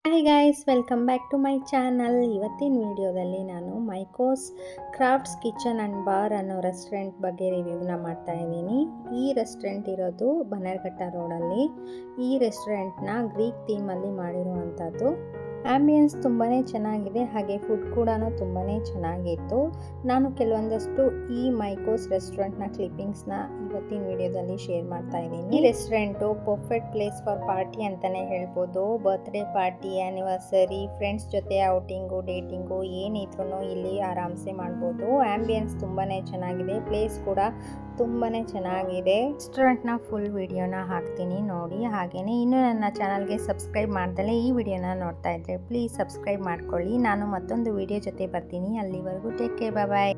Hi guys, welcome back to my channel. ಇವತ್ತಿನ ವಿಡಿಯೋದಲ್ಲಿ ನಾನು Mykos Crafts Kitchen and Bar ಅನ್ನೋ ರೆಸ್ಟೋರೆಂಟ್ ಬಗ್ಗೆ ರಿವ್ಯೂನ ಮಾಡ್ತಾ ಇದ್ದೀನಿ. ಈ ರೆಸ್ಟೋರೆಂಟ್ ಇರೋದು ಬನ್ನೇರುಘಟ್ಟ ರೋಡಲ್ಲಿ. ಈ ರೆಸ್ಟೋರೆಂಟ್ನ ಗ್ರೀಕ್ ಥೀಮಲ್ಲಿ ಮಾಡಿರುವಂಥದ್ದು. ಆ್ಯಂಬಿಯನ್ಸ್ ತುಂಬಾ ಚೆನ್ನಾಗಿದೆ, ಹಾಗೆ ಫುಡ್ ಕೂಡ ತುಂಬಾ ಚೆನ್ನಾಗಿತ್ತು. ನಾನು ಕೆಲವೊಂದಷ್ಟು ಈ ಮೈಕೋಸ್ ರೆಸ್ಟೋರೆಂಟ್ನ ಕ್ಲಿಪ್ಪಿಂಗ್ಸ್ನ ಇವತ್ತಿನ ವಿಡಿಯೋದಲ್ಲಿ ಶೇರ್ ಮಾಡ್ತಾ ಇದ್ದೀನಿ. ಈ restaurant perfect place for party ಅಂತಲೇ ಹೇಳ್ಬೋದು. ಬರ್ತ್ಡೇ ಪಾರ್ಟಿ, ಆ್ಯನಿವರ್ಸರಿ, ಫ್ರೆಂಡ್ಸ್ ಜೊತೆ ಔಟಿಂಗು, ಡೇಟಿಂಗು ಏನಿದ್ರೂ ಇಲ್ಲಿ ಆರಾಮ್ಸೆ ಮಾಡ್ಬೋದು. ಆ್ಯಂಬಿಯನ್ಸ್ ತುಂಬಾ ಚೆನ್ನಾಗಿದೆ, ಪ್ಲೇಸ್ ಕೂಡ ತುಂಬಾ ಚೆನ್ನಾಗಿದೆ. ರೆಸ್ಟೋರೆಂಟ್ನ ಫುಲ್ ವಿಡಿಯೋನ ಹಾಕ್ತೀನಿ ನೋಡಿ. ಹಾಗೆಯೇ ಇನ್ನೂ ನನ್ನ ಚಾನಲ್ಗೆ ಸಬ್ಸ್ಕ್ರೈಬ್ ಮಾಡ್ದಲೇ ಈ ವಿಡಿಯೋನ ನೋಡ್ತಾ ಇದ್ದರೆ ಪ್ಲೀಸ್ ಸಬ್ಸ್ಕ್ರೈಬ್ ಮಾಡ್ಕೊಳ್ಳಿ. ನಾನು ಮತ್ತೊಂದು ವಿಡಿಯೋ ಜೊತೆ ಬರ್ತೀನಿ. ಅಲ್ಲಿವರೆಗೂ ಟೇಕ್ ಕೇರ್, ಬಾಯ್.